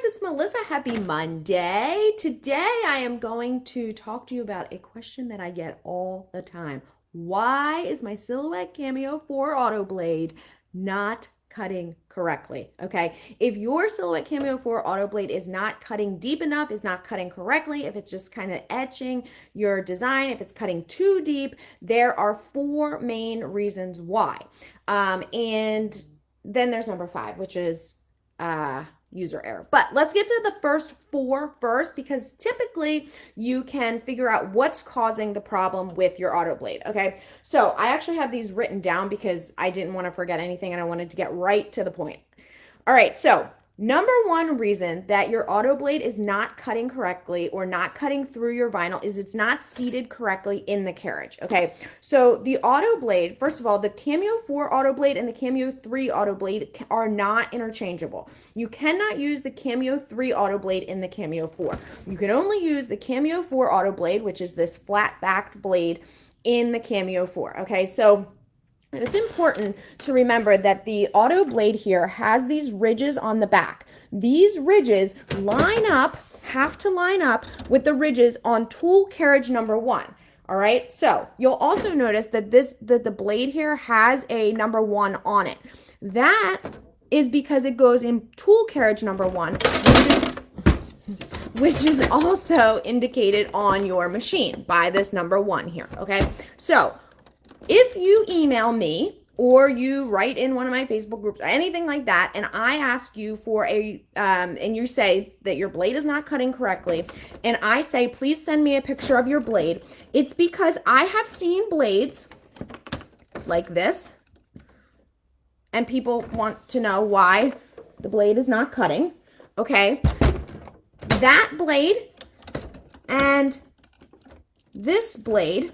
it's Melissa. Happy Monday. Today I am going to talk to you about a question that I get all the time. Why is my Silhouette Cameo for Autoblade not cutting correctly? Okay, if your Silhouette Cameo for Autoblade is not cutting deep enough, is not cutting correctly, if it's just kind of etching your design, if it's cutting too deep, there are four main reasons why. And then there's number five, which is user error. But let's get to the first four first, because typically you can figure out what's causing the problem with your Autoblade. Okay, so I actually have these written down because I didn't want to forget anything and I wanted to get right to the point. All right, so number one reason that your Autoblade is not cutting correctly or not cutting through your vinyl is it's not seated correctly in the carriage, okay? So the Autoblade, first of all, the Cameo 4 Autoblade and the Cameo 3 Autoblade are not interchangeable. You cannot use the Cameo 3 Autoblade in the Cameo 4. You can only use the Cameo 4 Autoblade, which is this flat-backed blade, in the Cameo 4, okay? So it's important to remember that the Autoblade here has these ridges on the back. These ridges have to line up with the ridges on tool carriage number 1. All right, so you'll also notice that the blade here has a number 1 on it. That is because it goes in tool carriage number 1, which is also indicated on your machine by this number 1 here, okay? So if you email me or you write in one of my Facebook groups or anything like that, and I ask you for and you say that your blade is not cutting correctly, and I say, please send me a picture of your blade, it's because I have seen blades like this, and people want to know why the blade is not cutting, okay? That blade and this blade,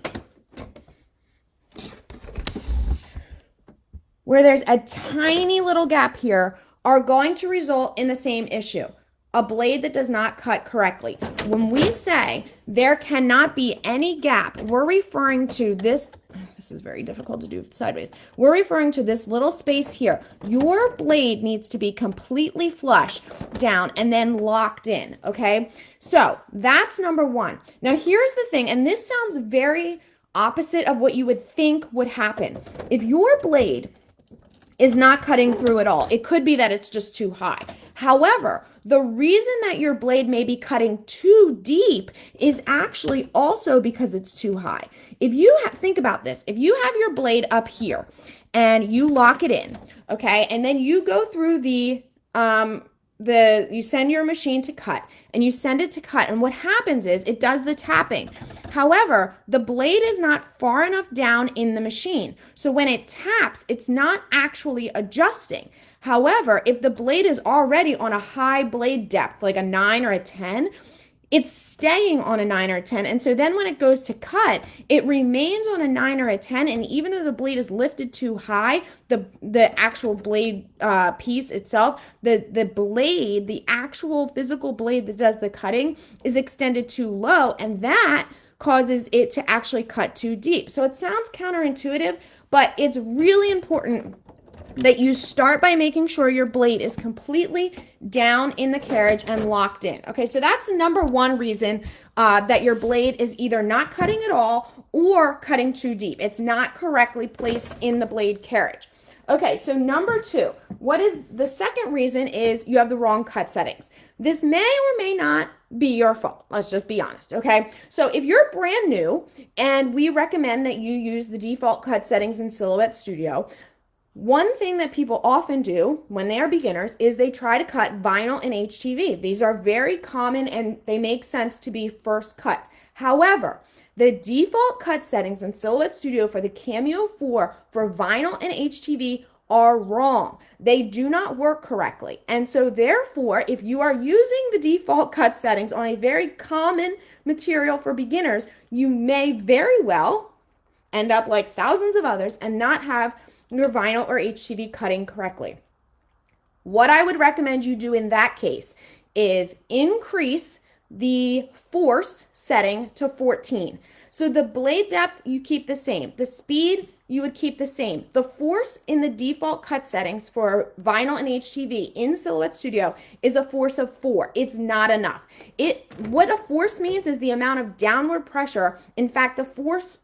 where there's a tiny little gap here, are going to result in the same issue, a blade that does not cut correctly. When we say there cannot be any gap, we're referring to this is very difficult to do sideways. We're referring to this little space here. Your blade needs to be completely flush down and then locked in, okay? So that's number 1. Now here's the thing, and this sounds very opposite of what you would think would happen. If your blade is not cutting through at all, it could be that it's just too high. However, the reason that your blade may be cutting too deep is actually also because it's too high. If you think about this, if you have your blade up here and you lock it in, okay, and then you go through you send your machine to cut, and you send it to cut, and what happens is it does the tapping. However, the blade is not far enough down in the machine. So when it taps, it's not actually adjusting. However, if the blade is already on a high blade depth, like a 9 or a 10, it's staying on a 9 or a 10. And so then when it goes to cut, it remains on a 9 or a 10. And even though the blade is lifted too high, the actual blade piece itself, the actual physical blade that does the cutting is extended too low. And that causes it to actually cut too deep. So it sounds counterintuitive, but it's really important that you start by making sure your blade is completely down in the carriage and locked in. Okay, so that's the number 1 reason that your blade is either not cutting at all or cutting too deep. It's not correctly placed in the blade carriage. Okay, so number 2, what is the second reason is you have the wrong cut settings. This may or may not be your fault. Let's just be honest, okay? So if you're brand new, and we recommend that you use the default cut settings in Silhouette Studio, one thing that people often do when they are beginners is they try to cut vinyl and HTV. These are very common and they make sense to be first cuts. However, the default cut settings in Silhouette Studio for the Cameo 4 for vinyl and HTV are wrong. They do not work correctly. And so therefore, if you are using the default cut settings on a very common material for beginners, you may very well end up like thousands of others and not have your vinyl or HTV cutting correctly. What I would recommend you do in that case is increase the force setting to 14. So the blade depth, you keep the same. The speed you would keep the same. The force in the default cut settings for vinyl and HTV in Silhouette Studio is a force of 4. It's not enough. What a force means is the amount of downward pressure. In fact, the force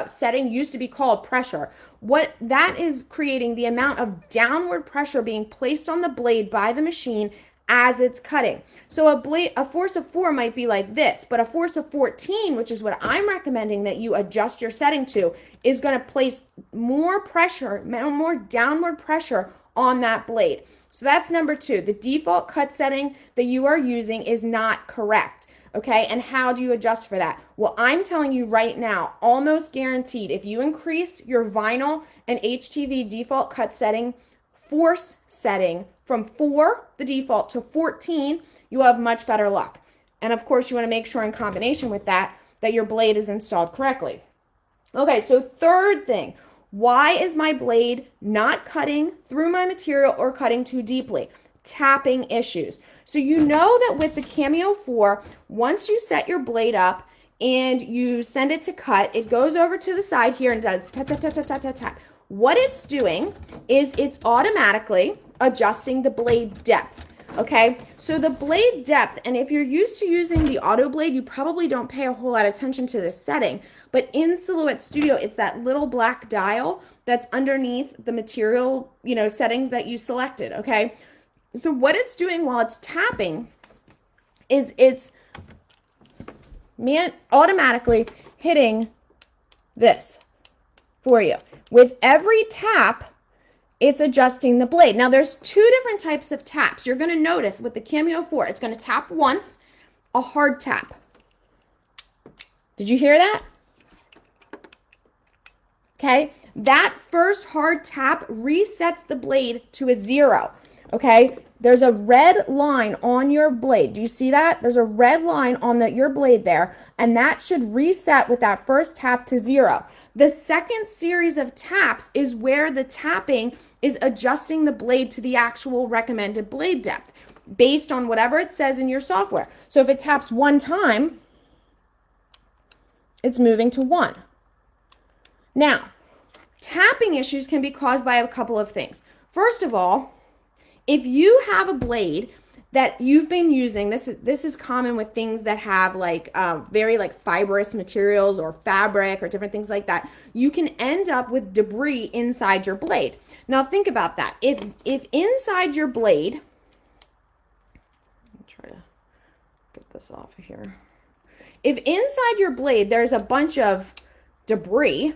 setting used to be called pressure. What that is creating the amount of downward pressure being placed on the blade by the machine as it's cutting. So a force of 4 might be like this, but a force of 14, which is what I'm recommending that you adjust your setting to, is going to place more pressure, more downward pressure on that blade. So that's number 2. The default cut setting that you are using is not correct. Okay, and how do you adjust for that? Well, I'm telling you right now, almost guaranteed, if you increase your vinyl and HTV default cut setting, force setting from 4, the default, to 14, you'll have much better luck. And of course, you want to make sure in combination with that, that your blade is installed correctly. Okay, so third thing, why is my blade not cutting through my material or cutting too deeply? Tapping issues. So you know that with the Cameo 4, once you set your blade up and you send it to cut, it goes over to the side here and does tap, tap, tap, tap, tap, tap, tap. What it's doing is it's automatically adjusting the blade depth. Okay, so the blade depth, and if you're used to using the Autoblade, you probably don't pay a whole lot of attention to this setting, but in Silhouette Studio, it's that little black dial that's underneath the material, settings that you selected, okay? So what it's doing while it's tapping is it's automatically hitting this for you. With every tap, it's adjusting the blade. Now, there's 2 different types of taps. You're going to notice with the Cameo 4, it's going to tap once, a hard tap. Did you hear that? Okay, that first hard tap resets the blade to a 0. Okay, there's a red line on your blade. Do you see that? There's a red line on your blade there, and that should reset with that first tap to 0. The second series of taps is where the tapping is adjusting the blade to the actual recommended blade depth based on whatever it says in your software. So if it taps 1 time, it's moving to 1. Now, tapping issues can be caused by a couple of things. First of all, if you have a blade that you've been using, this is common with things that have very fibrous materials or fabric or different things like that, you can end up with debris inside your blade. Now think about that. If inside your blade, let me try to get this off of here. If inside your blade there's a bunch of debris,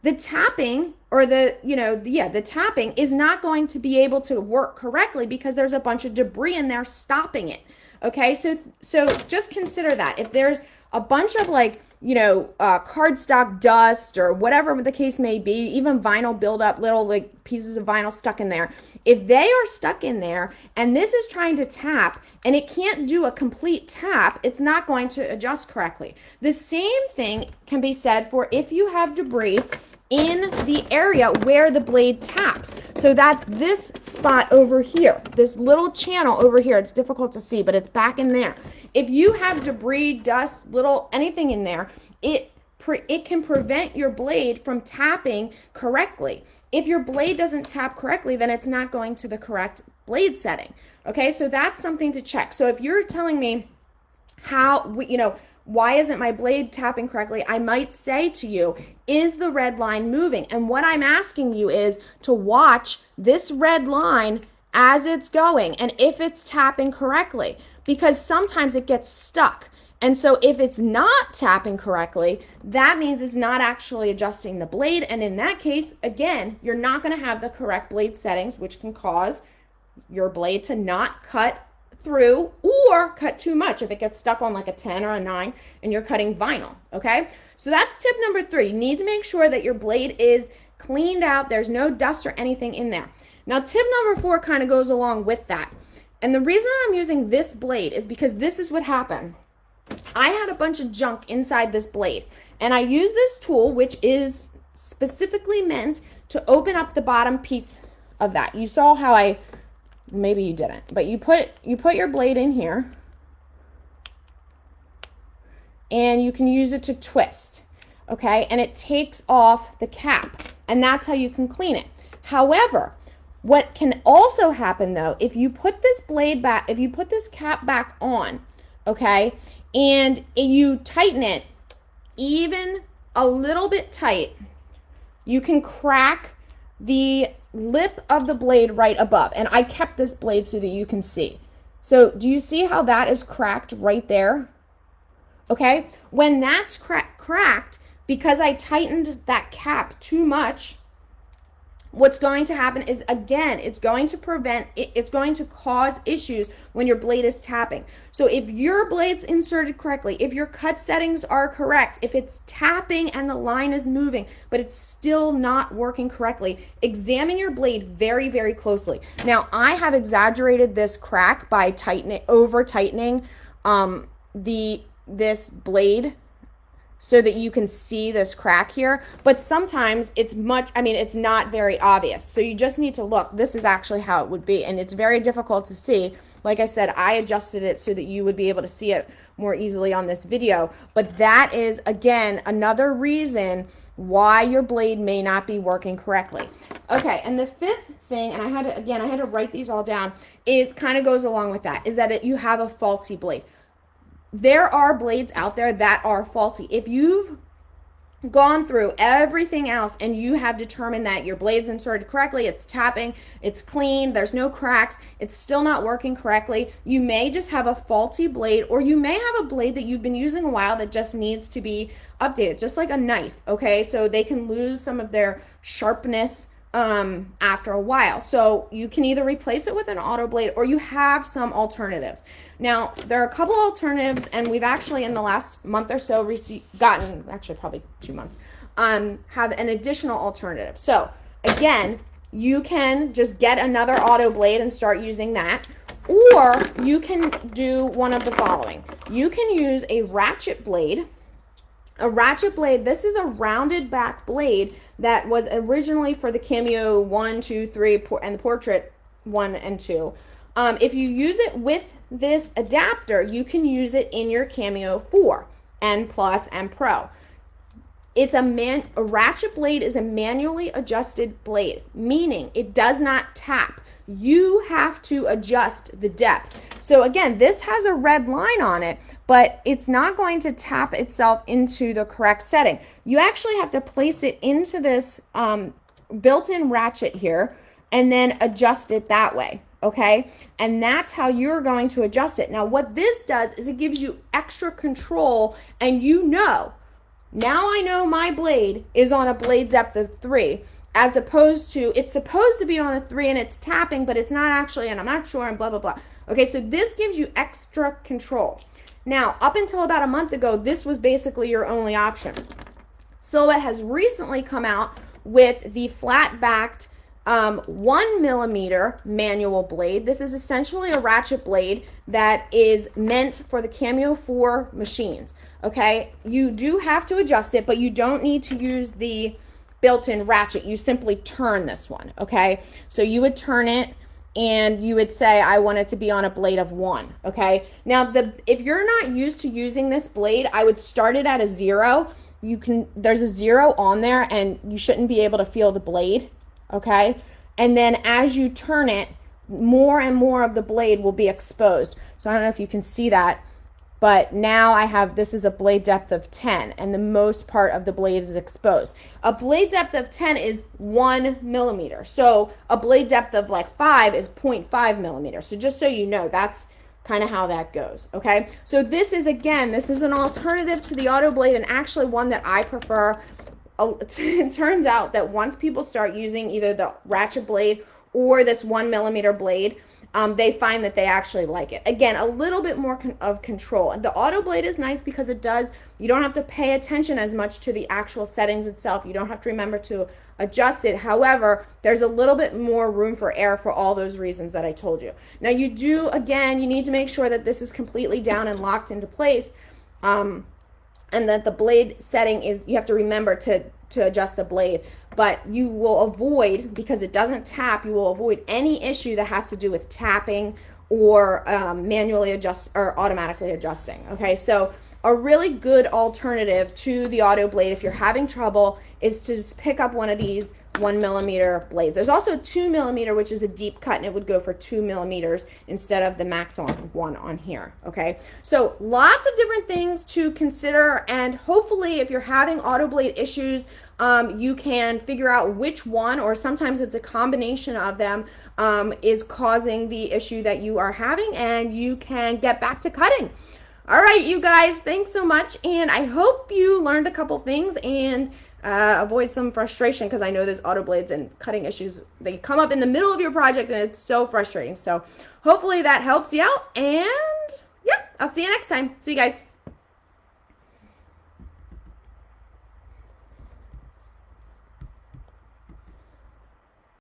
the tapping or the tapping is not going to be able to work correctly because there's a bunch of debris in there stopping it. Okay, so just consider that. If there's a bunch of cardstock dust or whatever the case may be, even vinyl buildup, little pieces of vinyl stuck in there, if they are stuck in there and this is trying to tap and it can't do a complete tap, it's not going to adjust correctly. The same thing can be said for if you have debris in the area where the blade taps. So that's this spot over here, this little channel over here. It's difficult to see, but it's back in there. If you have debris, dust, anything in there, it can prevent your blade from tapping correctly. If your blade doesn't tap correctly, then it's not going to the correct blade setting. Okay, so that's something to check. So if you're telling me why isn't my blade tapping correctly, I might say to you, is the red line moving? And what I'm asking you is to watch this red line as it's going and if it's tapping correctly, because sometimes it gets stuck. And so if it's not tapping correctly, that means it's not actually adjusting the blade. And in that case, again, you're not going to have the correct blade settings, which can cause your blade to not cut through or cut too much if it gets stuck on a 10 or a 9 and you're cutting vinyl. Okay, so that's tip number 3. You need to make sure that your blade is cleaned out, there's no dust or anything in there. Now tip number 4 kind of goes along with that, and the reason I'm using this blade is because this is what happened. I had a bunch of junk inside this blade, and I used this tool, which is specifically meant to open up the bottom piece of that. You saw how maybe you didn't, but you put your blade in here and you can use it to twist. okay? And it takes off the cap, and that's how you can clean it. However, what can also happen though, if you put this blade back, if you put this cap back on, okay, and you tighten it even a little bit tight, you can crack the lip of the blade right above. And I kept this blade so that you can see. So do you see how that is cracked right there? Okay, when that's cracked, because I tightened that cap too much, what's going to happen is, again, it's going to cause issues when your blade is tapping. So if your blade's inserted correctly, if your cut settings are correct, if it's tapping and the line is moving, but it's still not working correctly, examine your blade very, very closely. Now, I have exaggerated this crack by over tightening this blade so that you can see this crack here, but sometimes it's it's not very obvious. So you just need to look. This is actually how it would be, and it's very difficult to see. Like I said, I adjusted it so that you would be able to see it more easily on this video, but that is, again, another reason why your blade may not be working correctly. Okay, and the fifth thing, and I had to write these all down, is kind of goes along with that, is that you have a faulty blade. There are blades out there that are faulty. If you've gone through everything else and you have determined that your blade's inserted correctly, it's tapping, it's clean, there's no cracks, it's still not working correctly, you may just have a faulty blade, or you may have a blade that you've been using a while that just needs to be updated, just like a knife, okay? So they can lose some of their sharpness after a while. So you can either replace it with an Autoblade, or you have some alternatives. Now, there are a couple alternatives, and we've actually in the last month or so gotten, actually probably 2 months, have an additional alternative. So again, you can just get another Autoblade and start using that, or you can do one of the following. You can use a Ratchet Blade. A Ratchet Blade, this is a rounded back blade that was originally for the Cameo 1, 2, 3, and the Portrait 1 and 2. If you use it with this adapter, you can use it in your Cameo 4, N Plus, and Pro. A Ratchet Blade is a manually adjusted blade, meaning it does not tap. You have to adjust the depth. So again, this has a red line on it, but it's not going to tap itself into the correct setting. You actually have to place it into this built-in ratchet here and then adjust it that way, okay? And that's how you're going to adjust it. Now, what this does is it gives you extra control, and now I know my blade is on a blade depth of 3, as opposed to, it's supposed to be on a 3 and it's tapping, but it's not actually, and I'm not sure, and blah, blah, blah. Okay, so this gives you extra control. Now, up until about a month ago, this was basically your only option. Silhouette has recently come out with the flat-backed 1mm manual blade. This is essentially a ratchet blade that is meant for the Cameo 4 machines, okay? You do have to adjust it, but you don't need to use the built-in ratchet. You simply turn this one, okay? So you would turn it and you would say, I want it to be on a blade of 1, okay? Now, if you're not used to using this blade, I would start it at a 0. There's a 0 on there, and you shouldn't be able to feel the blade, okay? And then as you turn it, more and more of the blade will be exposed. So I don't know if you can see that, but now this is a blade depth of 10, and the most part of the blade is exposed. A blade depth of 10 is 1mm. So a blade depth of like 5 is 0.5mm. So just so you know, that's kind of how that goes, okay? So this is an alternative to the Autoblade, and actually one that I prefer. It turns out that once people start using either the Ratchet Blade or this 1mm blade, they find that they actually like it. Again, a little bit more of control. And the Autoblade is nice because you don't have to pay attention as much to the actual settings itself. You don't have to remember to adjust it. However, there's a little bit more room for error for all those reasons that I told you. Now you need to make sure that this is completely down and locked into place. And that the blade setting you have to remember to adjust the blade, but you will avoid, because it doesn't tap, you will avoid any issue that has to do with tapping or manually adjust or automatically adjusting, okay? So a really good alternative to the Autoblade if you're having trouble is to just pick up one of these 1mm blades. There's also a 2mm, which is a deep cut, and it would go for 2mm instead of the max on one on here. Okay, so lots of different things to consider, and hopefully if you're having Autoblade issues, you can figure out which one, or sometimes it's a combination of them, is causing the issue that you are having, and you can get back to cutting. All right, you guys, thanks so much, and I hope you learned a couple things and avoid some frustration, because I know there's Autoblades and cutting issues. They come up in the middle of your project, and it's so frustrating. So hopefully that helps you out, and yeah, I'll see you next time. See you guys.